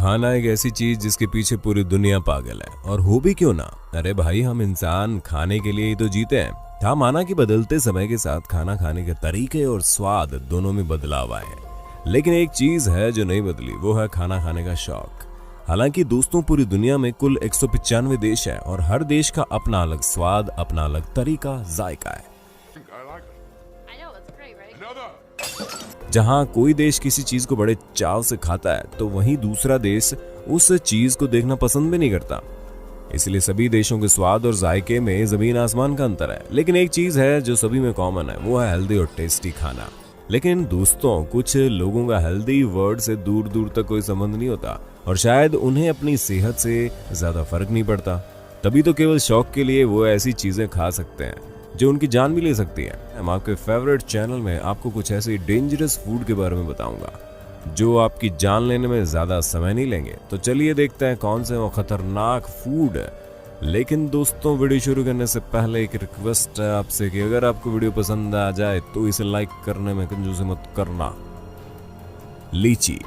खाना एक ऐसी चीज जिसके पीछे पूरी दुनिया पागल है, और हो भी क्यों ना। अरे भाई, हम इंसान खाने के लिए ही तो जीते हैं। हाँ, माना कि बदलते समय के साथ खाना खाने के तरीके और स्वाद दोनों में बदलाव आए हैं, लेकिन एक चीज है जो नहीं बदली, वो है खाना खाने का शौक। हालांकि दोस्तों, पूरी दुनिया में कुल 195 देश है और हर देश का अपना अलग स्वाद, अपना अलग तरीका, जायका है। जहां कोई देश किसी चीज को बड़े चाव से खाता है, तो वहीं दूसरा देश उस चीज को देखना पसंद भी नहीं करता। इसलिए सभी देशों के स्वाद और जायके में जमीन आसमान का अंतर है, लेकिन एक चीज है जो सभी में कॉमन है, वो है हेल्दी और टेस्टी खाना। लेकिन दोस्तों, कुछ लोगों का हेल्दी वर्ड से दूर दूर तक कोई संबंध नहीं होता, और शायद उन्हें अपनी सेहत से ज्यादा फर्क नहीं पड़ता। तभी तो केवल शौक के लिए वो ऐसी चीजें खा सकते हैं जो उनकी जान भी ले सकती है। हम आपके फेवरेट चैनल में आपको कुछ ऐसे डेंजरस फूड के बारे में बताऊंगा जो आपकी जान लेने में ज्यादा समय नहीं लेंगे। तो चलिए देखते हैं कौन से वो खतरनाक फूड है। लेकिन दोस्तों, वीडियो शुरू करने से पहले एक रिक्वेस्ट है आपसे कि अगर आपको वीडियो पसंद आ जाए तो इसे लाइक करने में कंजूसी मत करना। लीची।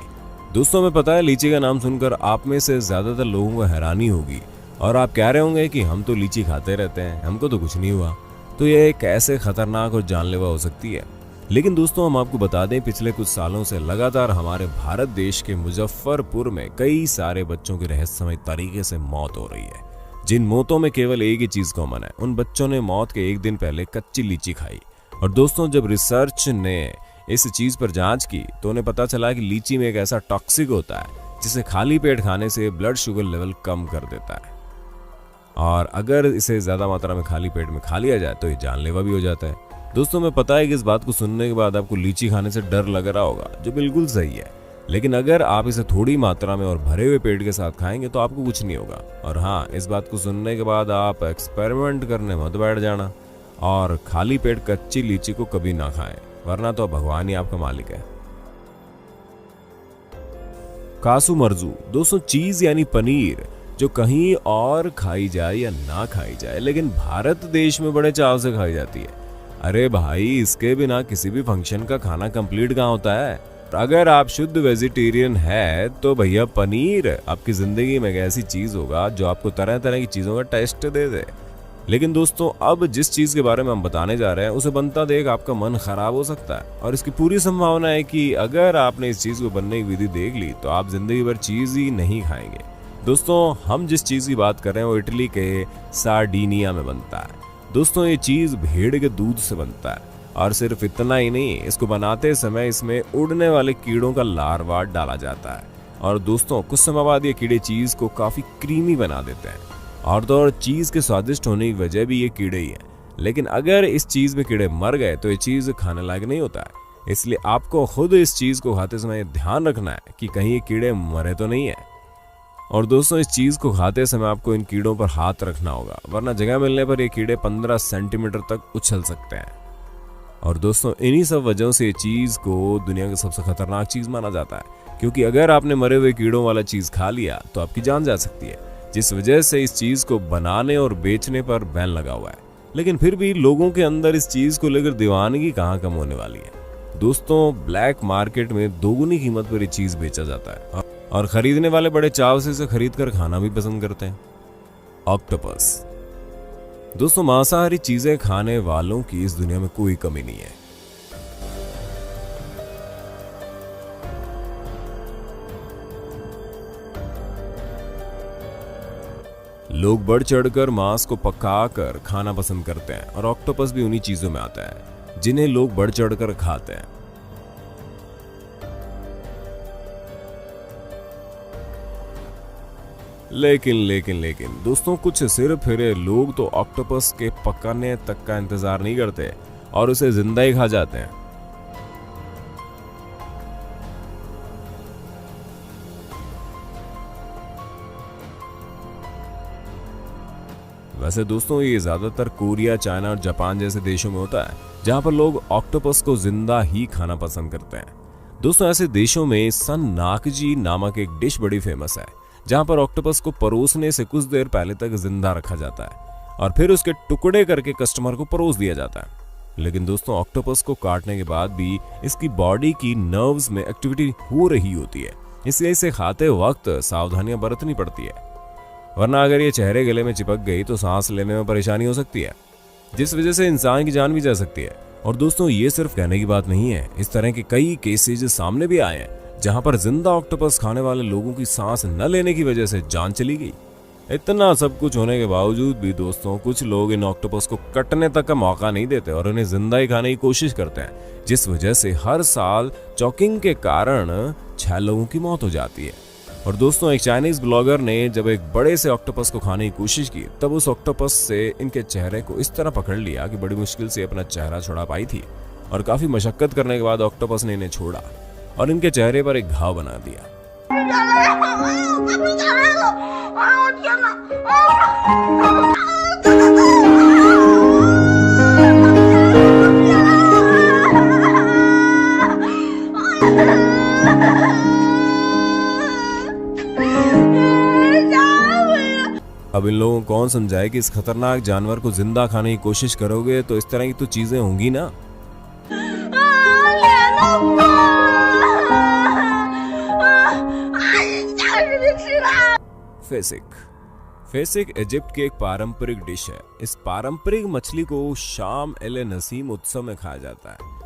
दोस्तों, हमें पता है लीची का नाम सुनकर आप में से ज्यादातर लोगों को हैरानी होगी और आप कह रहे होंगे कि हम तो लीची खाते रहते हैं, हमको तो कुछ नहीं हुआ। तो ये कैसे खतरनाक और जानलेवा हो सकती है। लेकिन दोस्तों, हम आपको बता दें, पिछले कुछ सालों से लगातार हमारे भारत देश के मुजफ्फरपुर में कई सारे बच्चों की रहस्यमय तरीके से मौत हो रही है, जिन मौतों में केवल एक ही चीज कॉमन है। उन बच्चों ने मौत के एक दिन पहले कच्ची लीची खाई। और दोस्तों, जब रिसर्च ने इस चीज पर जांच की तो उन्हें पता चला कि लीची में एक ऐसा टॉक्सिक होता है जिसे खाली पेट खाने से ब्लड शुगर लेवल कम कर देता है, और अगर इसे ज्यादा मात्रा में खाली पेट में खा लिया जाए तो ये जानलेवा भी हो जाता है। दोस्तों, मैं पता है कि इस बात को सुनने के बाद आपको लीची खाने से डर लग रहा होगा, जो बिल्कुल सही है। लेकिन अगर आप इसे थोड़ी मात्रा में और भरे हुए पेट के साथ खाएंगे तो आपको कुछ नहीं होगा। और हाँ, इस बात को सुनने के बाद आप एक्सपेरिमेंट करने मत बैठ जाना और खाली पेट कच्ची लीची को कभी ना खाएं, वरना तो भगवान ही आपका मालिक है। कासु मर्जू। दोस्तों, चीज यानी पनीर, जो कहीं और खाई जाए या ना खाई जाए, लेकिन भारत देश में बड़े चाव से खाई जाती है। अरे भाई, इसके बिना किसी भी फंक्शन का खाना कंप्लीट कहाँ होता है। अगर आप शुद्ध वेजिटेरियन है तो भैया, पनीर आपकी जिंदगी में एक ऐसी चीज होगा जो आपको तरह तरह की चीजों का टेस्ट दे दे। लेकिन दोस्तों, अब जिस चीज के बारे में हम बताने जा रहे हैं उसे बनता देख आपका मन खराब हो सकता है, और इसकी पूरी संभावना है कि अगर आपने इस चीज को बनने की विधि देख ली तो आप जिंदगी भर चीज ही नहीं खाएंगे। दोस्तों, हम जिस चीज की बात कर रहे हैं वो इटली के सार्डिनिया में बनता है। दोस्तों, ये चीज भेड़ के दूध से बनता है, और सिर्फ इतना ही नहीं, इसको बनाते समय इसमें उड़ने वाले कीड़ों का लार्वा डाला जाता है। और दोस्तों, कुछ समय बाद ये कीड़े चीज को काफी क्रीमी बना देते हैं, और तो और चीज के स्वादिष्ट होने की वजह भी ये कीड़े ही हैं। लेकिन अगर इस चीज में कीड़े मर गए तो ये चीज खाने लायक नहीं होता है। इसलिए आपको खुद इस चीज को खाते समय ध्यान रखना है कि कहीं ये कीड़े मरे तो नहीं है। और दोस्तों, इस चीज को खाते समय आपको इन कीड़ों पर हाथ रखना होगा, वरना जगह मिलने पर ये कीड़े 15 सेंटीमीटर तक उछल सकते हैं। और दोस्तों, इन्हीं सब वजहों से ये चीज को दुनिया की सबसे खतरनाक चीज माना जाता है, क्योंकि अगर आपने मरे हुए कीड़ों वाला चीज खा लिया तो आपकी जान जा सकती है, जिस वजह से इस चीज को बनाने और बेचने पर बैन लगा हुआ है। लेकिन फिर भी लोगों के अंदर इस चीज को लेकर दीवानगी कहाँ कम होने वाली है। दोस्तों, ब्लैक मार्केट में दोगुनी कीमत पर ये चीज बेचा जाता है, और खरीदने वाले बड़े चाव से इसे खरीद कर खाना भी पसंद करते हैं। ऑक्टोपस। दोस्तों, मांसाहारी चीजें खाने वालों की इस दुनिया में कोई कमी नहीं है। लोग बढ़ चढ़कर मांस को पकाकर खाना पसंद करते हैं, और ऑक्टोपस भी उन्हीं चीजों में आता है जिन्हें लोग बढ़ चढ़कर खाते हैं। लेकिन दोस्तों, कुछ सिर फिरे लोग तो ऑक्टोपस के पकाने तक का इंतजार नहीं करते और उसे जिंदा ही खा जाते हैं। वैसे दोस्तों, ये ज्यादातर कोरिया, चाइना और जापान जैसे देशों में होता है, जहां पर लोग ऑक्टोपस को जिंदा ही खाना पसंद करते हैं। दोस्तों, ऐसे देशों में सन नाकजी नामक एक डिश बड़ी फेमस है, जहां पर ऑक्टोपस को परोसने से कुछ देर पहले तक जिंदा रखा जाता है और फिर उसके टुकड़े करके कस्टमर को परोस दिया जाता है। लेकिन दोस्तों, ऑक्टोपस को काटने के बाद भी इसकी बॉडी की नर्व्स में एक्टिविटी हो रही होती है, इसलिए इसे खाते वक्त सावधानियां बरतनी पड़ती है, वरना अगर ये चेहरे गले में चिपक गई तो सांस लेने में परेशानी हो सकती है, जिस वजह से इंसान की जान भी जा सकती है। और दोस्तों, ये सिर्फ कहने की बात नहीं है, इस तरह के कई केसेज सामने भी आए हैं जहां पर जिंदा ऑक्टोपस खाने वाले लोगों की सांस न लेने की वजह से जान चली गई। इतना सब कुछ होने के बावजूद भी दोस्तों, कुछ लोग इन ऑक्टोपस को कटने तक का मौका नहीं देते और उन्हें जिंदा ही खाने की कोशिश करते हैं, जिस वजह से हर साल चॉकिंग के कारण 6 लोगों की मौत हो जाती है। और दोस्तों, एक चाइनीज ब्लॉगर ने जब एक बड़े से ऑक्टोपस को खाने की कोशिश की, तब उस ऑक्टोपस से इनके चेहरे को इस तरह पकड़ लिया कि बड़ी मुश्किल से अपना चेहरा छुड़ा पाई थी। और काफी मशक्कत करने के बाद ऑक्टोपस ने इन्हें छोड़ा और इनके चेहरे पर एक घाव बना दिया। अब इन लोगों को कौन समझाए कि इस खतरनाक जानवर को जिंदा खाने की कोशिश करोगे तो इस तरह की तो चीजें होंगी ना। फेसिक इजिप्ट की एक पारंपरिक डिश है। इस पारंपरिक मछली को शाम एल नसीम उत्सव में खाया जाता है,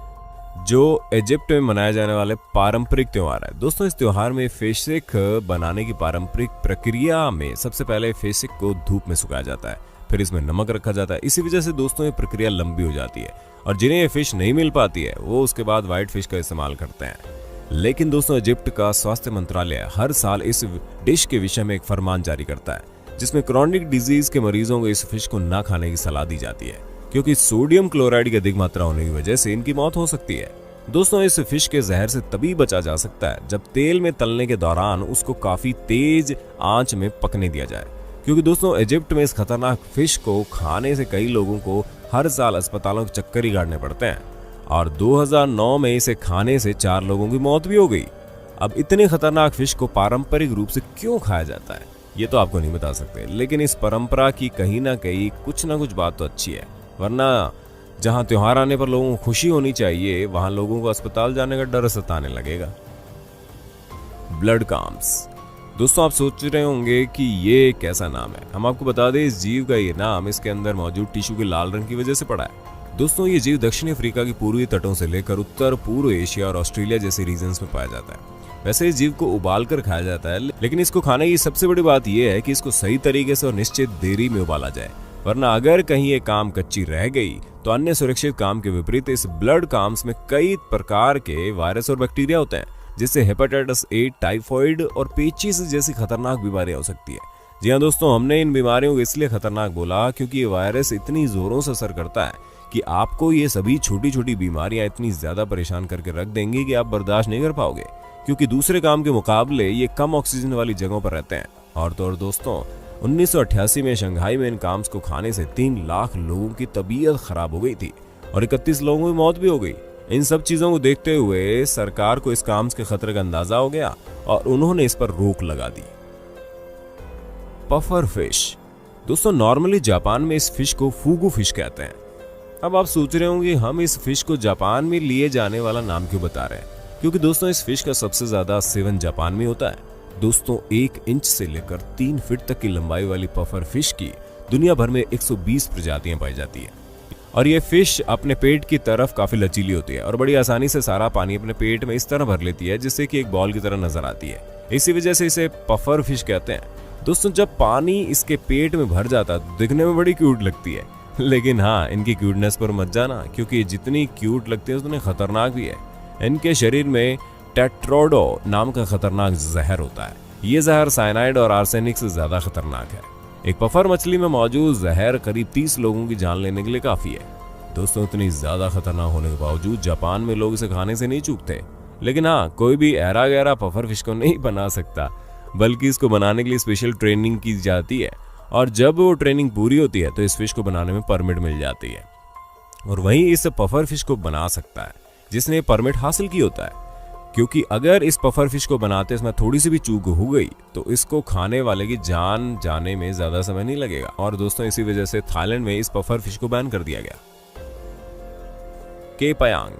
जो इजिप्ट में मनाया जाने वाले पारंपरिक त्योहार है। दोस्तों, इस त्योहार में फेसिक बनाने की पारंपरिक प्रक्रिया में सबसे पहले फेसिक को धूप में सुखाया जाता है, फिर इसमें नमक रखा जाता है। इसी वजह से दोस्तों ये प्रक्रिया लंबी हो जाती है और जिन्हें ये फिश नहीं मिल पाती है वो उसके बाद व्हाइट फिश का इस्तेमाल करते हैं। लेकिन दोस्तों, इजिप्ट का स्वास्थ्य मंत्रालय हर साल इस डिश के विषय में एक फरमान जारी करता है, जिसमें क्रॉनिक डिजीज के मरीजों को इस फिश को ना खाने की सलाह दी जाती है, क्योंकि सोडियम क्लोराइड की अधिक मात्रा होने की वजह से इनकी मौत हो सकती है। दोस्तों, इस फिश के जहर से तभी बचा जा सकता है जब तेल में तलने के दौरान उसको काफी तेज आंच में पकने दिया जाए, क्योंकि दोस्तों इजिप्ट में इस खतरनाक फिश को खाने से कई लोगों को हर साल अस्पतालों के चक्कर ही काटने पड़ते हैं और 2009 में इसे खाने से 4 लोगों की मौत भी हो गई। अब इतने खतरनाक फिश को पारंपरिक रूप से क्यों खाया जाता है ये तो आपको नहीं बता सकते, लेकिन इस परंपरा की कहीं ना कहीं कुछ ना कुछ बात तो अच्छी है, वरना जहां त्योहार आने पर लोगों को खुशी होनी चाहिए वहां लोगों को अस्पताल जाने का डर सताने लगेगा। Blood calms. दोस्तों, आप सोच रहे होंगे कि ये कैसा नाम है। हम आपको बता दें, इस जीव का ये नाम इसके अंदर मौजूद टिश्यू के लाल रंग की वजह से पड़ा है। दोस्तों, ये जीव दक्षिणी अफ्रीका की पूर्वी तटों से लेकर उत्तर पूर्व एशिया और ऑस्ट्रेलिया जैसे रीजन्स में पाया जाता है। वैसे इस जीव को उबाल कर खाया जाता है, लेकिन इसको खाने की सबसे बड़ी बात यह है कि इसको सही तरीके से और निश्चित देरी में उबाला जाए, वरना अगर कहीं ये काम कच्ची रह गई तो अन्य सुरक्षित काम के विपरीत इस ब्लड काम्स में कई प्रकार के वायरस और बैक्टीरिया होते हैं, जिससे हेपेटाइटिस ए, टाइफॉइड और पेचिस जैसी खतरनाक बीमारियां हो सकती है। जी हाँ दोस्तों, हमने इन बीमारियों को इसलिए खतरनाक बोला क्योंकि ये वायरस इतनी जोरों से असर करता है कि आपको ये सभी छोटी छोटी बीमारियां इतनी ज्यादा परेशान करके रख देंगी कि आप बर्दाश्त नहीं कर पाओगे, क्योंकि दूसरे काम के मुकाबले ये कम ऑक्सीजन वाली जगहों पर रहते हैं। और तो और दोस्तों, 1988 में शंघाई में इन काम्स को खाने से 3 लाख लोगों की तबीयत खराब हो गई थी और 31 लोगों की मौत भी हो गई। इन सब चीजों को देखते हुए सरकार को इस काम्स के खतरे का अंदाजा हो गया और उन्होंने इस पर रोक लगा दी। Puffer fish. दोस्तों, नॉर्मली जापान में इस फिश को फूगू फिश कहते हैं। अब आप सोच रहे होंगे हम इस फिश को जापान में लिए जाने वाला नाम क्यों बता रहे हैं, क्योंकि दोस्तों इस फिश का सबसे ज्यादा सेवन जापान में होता है। दोस्तों, 1 इंच से लेकर 3 फीट तक की लंबाई वाली पफर फिश की दुनिया भर में 120 प्रजातियां पाई जाती है और ये फिश अपने पेट की तरफ काफी लचीली होती है और बड़ी आसानी से सारा पानी अपने पेट में इस तरह भर लेती है जिससे कि एक बॉल की तरह नजर आती है। इसी वजह से इसे पफर फिश कहते हैं। दोस्तों, जब पानी इसके पेट में भर जाता है तो दिखने में बड़ी क्यूट लगती है, लेकिन हाँ, इनकी क्यूटनेस पर मत जाना, क्योंकि जितनी क्यूट लगती है उतनी खतरनाक भी है। इनके शरीर में टेट्रोडो नाम का खतरनाक जहर होता है। ये जहर साइनाइड और आर्सेनिक से ज्यादा खतरनाक है। एक पफर मछली में मौजूद जहर करीब 30 लोगों की जान लेने के लिए काफी है। दोस्तों, इतनी ज्यादा खतरनाक होने के बावजूद जापान में लोग इसे खाने से नहीं चूकते, लेकिन हाँ, कोई भी ऐरा गहरा पफर फिश को नहीं बना सकता, बल्कि इसको बनाने के लिए स्पेशल ट्रेनिंग की जाती है और जब वो ट्रेनिंग पूरी होती है तो इस फिश को बनाने में परमिट मिल जाती है और वहीं इस पफर फिश को बना सकता है जिसने परमिट हासिल की होता है, क्योंकि अगर इस पफर फिश को बनाते इसमें थोड़ी सी भी चूक हो गई तो इसको खाने वाले की जान जाने में ज्यादा समय नहीं लगेगा। और दोस्तों, इसी वजह से थाईलैंड में इस पफर फिश को बैन कर दिया गया। के पयांग।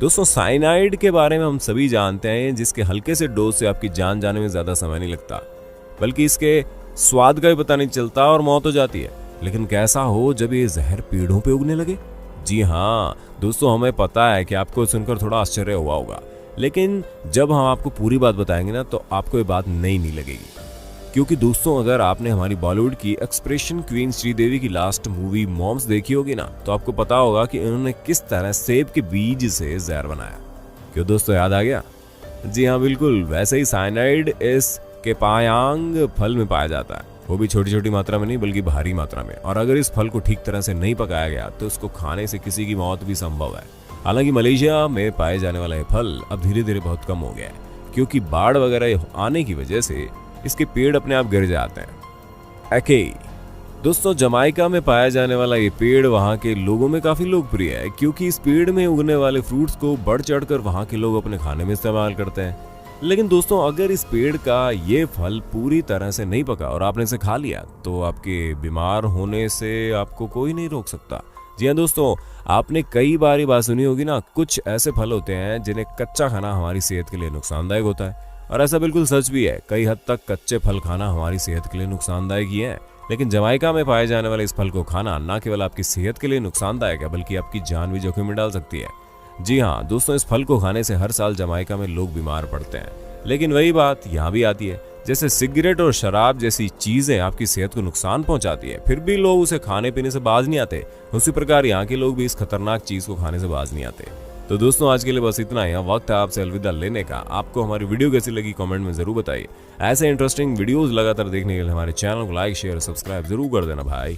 दोस्तों साइनाइड के बारे में हम सभी जानते हैं, जिसके हल्के से डोज से आपकी जान जाने में ज्यादा समय नहीं लगता, बल्कि इसके स्वाद का भी पता नहीं चलता और मौत हो जाती है। लेकिन कैसा हो जब ये जहर पेड़ों पे उगने लगे? जी हाँ दोस्तों, हमें पता है कि आपको सुनकर थोड़ा आश्चर्य हुआ होगा, लेकिन जब हम आपको पूरी बात बताएंगे ना तो आपको ये बात नहीं लगेगी। क्योंकि दोस्तों अगर आपने हमारी बॉलीवुड की एक्सप्रेशन क्वीन श्रीदेवी की लास्ट मूवी मॉम्स देखी होगी ना, तो आपको पता होगा कि उन्होंने किस तरह सेब के बीज से जहर बनाया। क्यों दोस्तों, याद आ गया? जी हाँ बिल्कुल, वैसे ही साइनाइड इस केपायांग फल में पाया जाता है, वो भी छोटी छोटी मात्रा में नहीं बल्कि भारी मात्रा में। और अगर इस फल को ठीक तरह से नहीं पकाया गया तो इसको खाने से किसी की मौत भी संभव है। हालांकि मलेशिया में पाए जाने वाला ये फल अब धीरे धीरे बहुत कम हो गया है, क्योंकि बाढ़ वगैरह आने की वजह से इसके पेड़ अपने आप गिर जाते हैं। एके दोस्तों, जमाइका में पाया जाने वाला ये पेड़ वहाँ के लोगों में काफी लोकप्रिय है, क्योंकि इस पेड़ में उगने वाले फ्रूट्स को बढ़ चढ़कर वहाँ के लोग अपने खाने में इस्तेमाल करते हैं। लेकिन दोस्तों अगर इस पेड़ का ये फल पूरी तरह से नहीं पका और आपने इसे खा लिया तो आपके बीमार होने से आपको कोई नहीं रोक सकता। जी हाँ दोस्तों, आपने कई बार ये बात सुनी होगी ना, कुछ ऐसे फल होते हैं जिन्हें कच्चा खाना हमारी सेहत के लिए नुकसानदायक होता है। और ऐसा बिल्कुल सच भी है, कई हद तक कच्चे फल खाना हमारी सेहत के लिए नुकसानदायक ही है। लेकिन जमाइका में पाए जाने वाले इस फल को खाना न केवल आपकी सेहत के लिए नुकसानदायक है, बल्कि आपकी जान भी जोखिम में डाल सकती है। जी हाँ दोस्तों, इस फल को खाने से हर साल जमाइका में लोग बीमार पड़ते हैं। लेकिन वही बात यहाँ भी आती है, जैसे सिगरेट और शराब जैसी चीजें आपकी सेहत को नुकसान पहुंचाती है, फिर भी लोग उसे खाने पीने से बाज नहीं आते। उसी प्रकार यहाँ के लोग भी इस खतरनाक चीज को खाने से बाज नहीं आते। तो दोस्तों आज के लिए बस इतना ही। वक्त है आपसे अलविदा लेने का। आपको हमारी वीडियो कैसी लगी कमेंट में जरूर बताइए। ऐसे इंटरेस्टिंग वीडियोस लगातार देखने के लिए हमारे चैनल को लाइक शेयर सब्सक्राइब जरूर कर देना भाई।